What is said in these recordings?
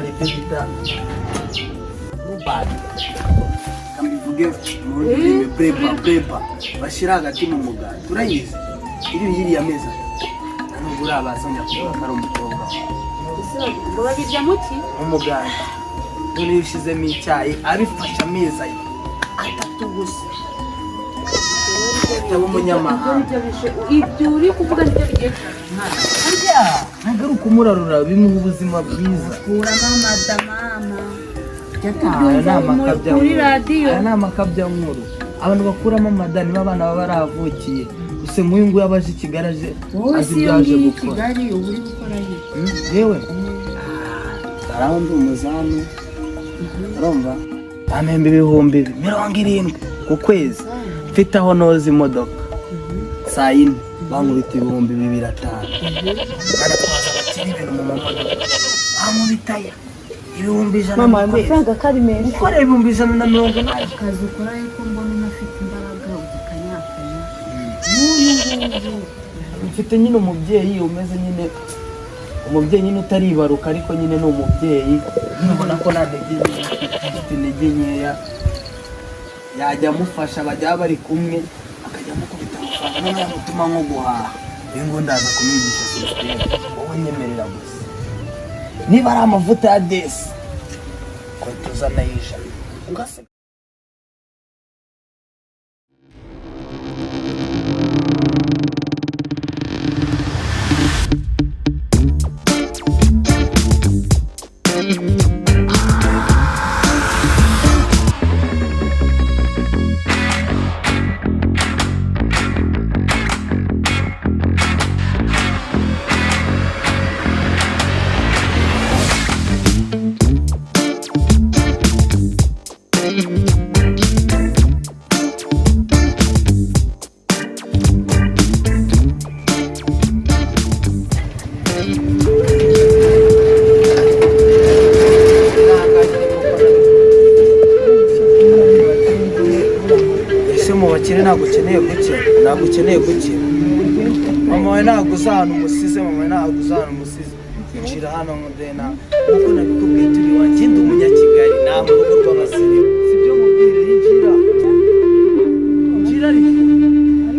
hari bita rubani kambivuge mu rurimi prepa bashira hagati mu mugati turayizi iri yameza nubwo urabasanya kuba kari umukobwa ngo babirya muki umuganda none yishizemo icyayi abifasha ameza atatu gusa tabo munyamahanga ibyo uri kuvuga n'ibyo bigiye nagaruka umurarura bimuha ubuzima bwiza kuramo amadamama kuri radiyo aya ni amakabya nkuru abantu bakuramo amadani b'abana baba baravukiye use nk'uyu nguyu abaje i Kigali azi ibyaje gukora yewe araho ndi umuzamu urumva amembe 70,000 ku kwezi mfite aho noza imodoka saa yine bankubita 2,500 baratwaza abakiri ibintu mu mamodoka bamubitaya 1,100 mama amafaranga kari menshi ukora 1,180 akazi ukora yuko mbona unafite imbaraga ukanyakanya mfite nyine umubyeyi umeze nyine umubyeyi nyine utaribaruka ariko nyine ni umubyeyi mbona ko nadege afite intege nkeya yajya amufasha bajya bari kumwe akajya amukubita amafaranga noneho yamutuma nko guhaha iyo ngo ndaza kumwigisha system wowe nyemerera gusa niba ari amavuta ya desi ko tuzana y'ijana ugase ntabwo ukeneye gukira mama we ntabwo uzahana umusize nshira hano mudena kuko nabikubwiye turi wanjye ndi umunyakigali nta mu rugo rw'abasirimu sibyo mubwire injira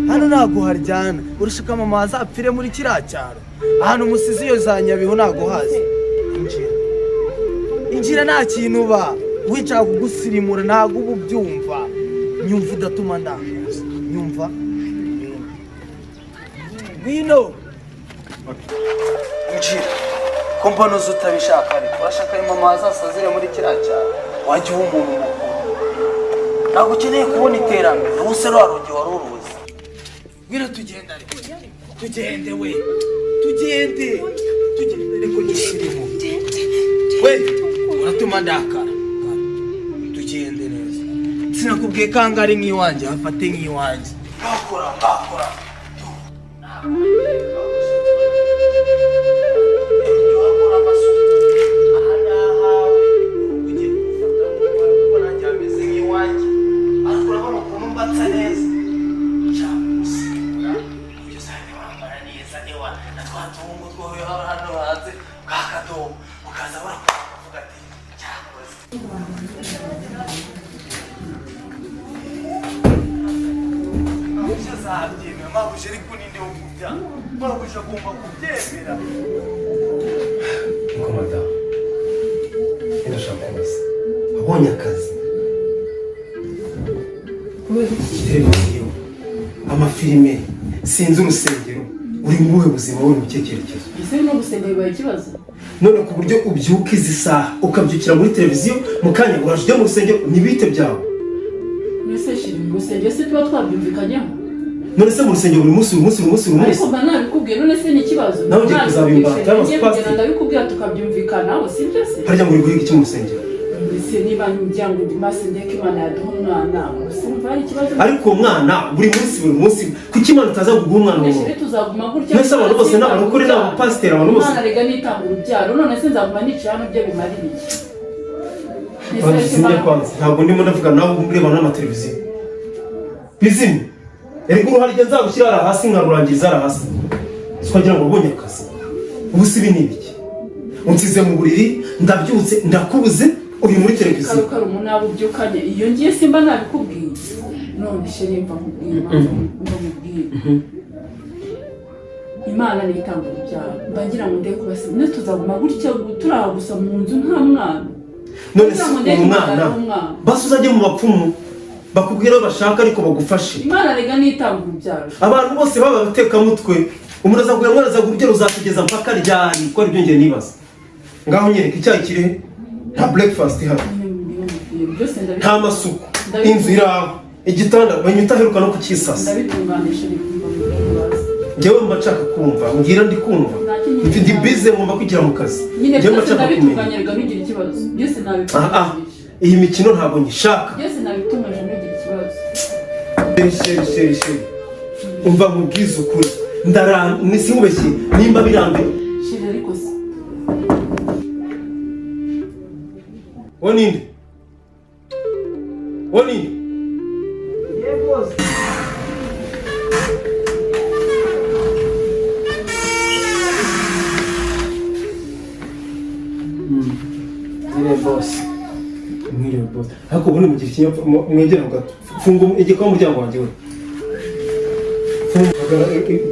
hano ntabwo haryana urushika mama azapfire muri kiriya cyaro ahantu umusizi iyo za Nyabihu ntabwo hazi injira nta kintu uba wicara kugusirimura ntabwo uba ubyumva nyumva udatuma ndakuza nyumva ngwino injira ko mbona uzi utabishaka ariko urashaka ari mama azasazire muri kiriya cyaro wajya uba umuntu mukuru ntabwo ukeneye kubona iterambere ubuse rwarugi wari uruzi ngwino tugenda ariko tugende we tugende ariko gisirimu we uratuma ndakara tugende neza sinakubwiye kanga ari nk'iwanjye hafate nk'iwanjye bakora abonye akazi televiziyo amafilime sinzi urusengero uri mu buhe buzima wowe mu cyerekezo ese no gusengera bibaye ikibazo none ku buryo ubyuka izi saha ukabyukira muri televiziyo mu kanya uraje ujya mu rusengero n'ibite byawe mbese shiri mu rusengero se tuba twabyumvikanyeho none se mu rusengero buri munsi ariko mba nabikubwiye none se ni ikibazo nawe ugiye kuzabimbara cyangwa se pastor ndabikubwira tukabyumvikanaho sibyo se harya muri guhiga iki mu rusengero mbese niba njyango ndimase ndeke Imana yaduha umwana simva ari ikibazo ariko umwana buri munsi kuki Imana utaza kuguha umwana wawe mbese tuzaguma gutya mbese abantu bose n'abarokore n'abapasiteri abantu bose Imana rega nitanga urubyaro none se nzaguma nicara hano byo bimara iki ntabwo ndimo ndavuga nawe urebana n'amateleviziyo bizimye erega uruhare rye nzagushyira hasi nkarurangiza hasi twagira ngo ubonye akazi ubu si ibi ni ibiki unsize mu buriri ndabyutse ndakubuze uri muri televiziyo karukaru munabo byukanye iyo ngiye simba nabikubwiye none sheri mva mubwiye Imana nitanga ubyaro mbagira ngo ndeke kubase ne tuzaguma gutya turaha gusa mu nzu nta mwana none se umwana basi uzajye mu bapfumu bakubwira bashaka ariko bagufashe Imana rega nitanga ubyaro abantu bose baba bateka mutwe umuntu azaguye mwana azagurugero uzatugeza mpaka ryari ko ari byo ngiye nibaza ngaho nyereka icyayi kire nta breakfast hano nta masuku inzu iraho igitanda banyita heruka no kukisasa ndabitunganisha njyewe mba nshaka kumva mbwira ndi kumva mfite bize ngomba kwigira mu kazi njyewe mba nshaka kumenya rega nugira ikibazo byose nabitunganisha iyi mikino ntabwo nyishaka byose nabitunganisha nugira ikibazo sheri umva mubwiza ukuri sinkubeshye nimba birambiwe sheri ariko se Oninde Yebose mwiriwe boss ariko ubundi mugira ikinyapfa mwegera gato funga igikoma umuryango wanjye we funga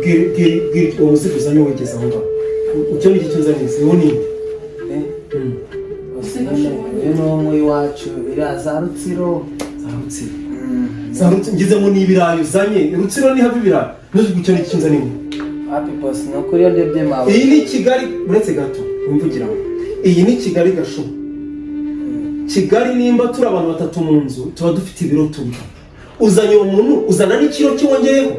giri ubuziguza niwe wegeza aho ngaho icyo ni iki nzanize Oninde n'umwe iwacu iriya za rutsiro ngizemo n'ibirayi uzanye rutsiro ni hafi ibirayi ntuzi icyo ni iki nzaniwe happy boss ni ukuri iyo ndebye mawe iyi ni Kigali uretse gato wumvugira ngo iyi ni Kigali gasho Kigali nimba turi abantu batatu mu nzu tuba dufite ibiro tubi uzanye umuntu uzana n'ikiro cyongeyeho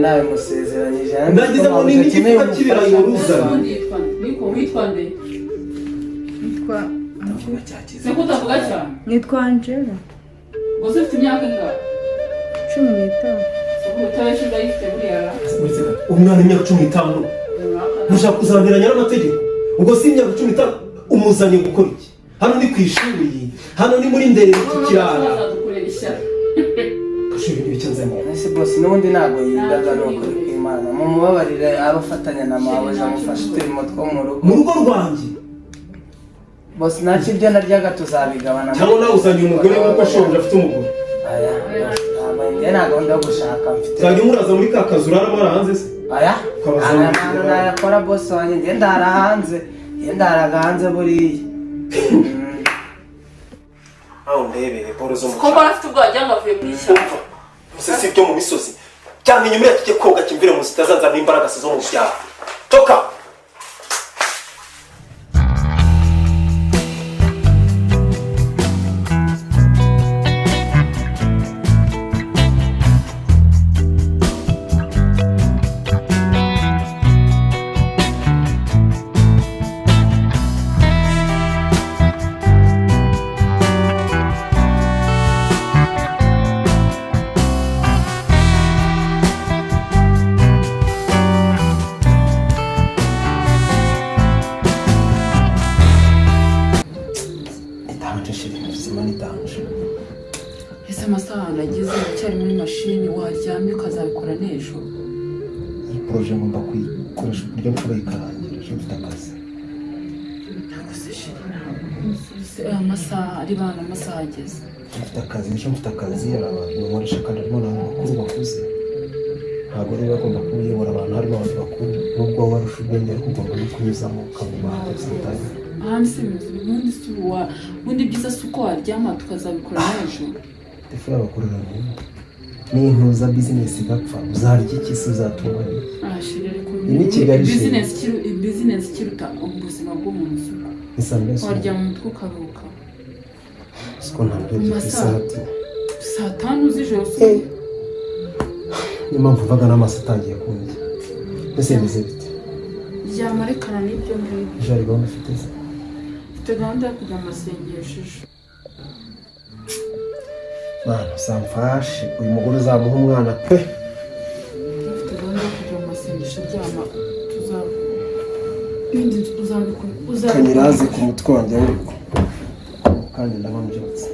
nawe musezeranyije ndagize ngo ni igifuka cy'ibirayi waruzana niko witwa nde Seko utavuga cyane nitwa Angela gusa ufite imyaka ingahe 15 utabeshe ndayifite buriya umwana imyaka 15 mushaka kuzaniranya n'amategeko ubwo si imyaka 15 umuzanye gukora iki hano ni ku ishuri hano ni muri ndere kirara kashuri n'ibicyanzanye ese boss n'ubundi ntabwo yigaga no kuri Imana mu mubabarire abafatanya na mawe zamufasha uturimo two mu rugo rwanjye boss nacyo ibyo naryaga tuzabigabana cyangwa nawe uzanye umugore kuko ashonje afite umugore njye ntabwo ndagushaka mfite uzajya umuraza muri ka kazi uraramo hanze se nayakora boss wanjye njye ndara hanze ndaraga hanze buriya aho ndebere boro zo mu ko barafite ubwajya ngavuye mu ishyamba musisi byo mu misozi cyangwa inyuma y'iki koga kimvire mu zitazanza n'imbaraga zo mu byaha toka ese amasaha nagize cyari muri mashini waryamye ukazabikora n'ejo iyi projet ngomba kuyikoresha uburyo bwo ikarangira ejo mfite akazi amasaha ari bana amasaha ageze mfite akazi ejo mfite akazi abantu nkoresha kandi harimo n'abantu bakuru bakuze ntabwo rero bagomba kuyobora abantu harimo abantu bakuru nubwo warusha ubwenge ariko ugomba no kunyuzamo ukabona ahantu ahandi si ubundi byiza si uko waryama tukazabikora n'ejo defura abakorera n'intuza bizinesi igapfa uzarya iki se uzatunganya ni Kigali bizinesi kiruta ubuzima bwo mu nzu warya mu mutwe ukaruhuka siko ntabwo saa 5 z'ijoro niyo mpamvu mvaga n'amaso atangiye kundya mbese bimeze bite ryamarekana n'ibyo ngibyo jari gahunda ufite se mfite gahunda yo kujya mu masengesho mwana samfashe uyu mugore uzamuha umwana pe mfite gahunda yo kujya mu masengesho ryama kanyiraze ku mutwe wanjye ariko kandi ndaba mbyutse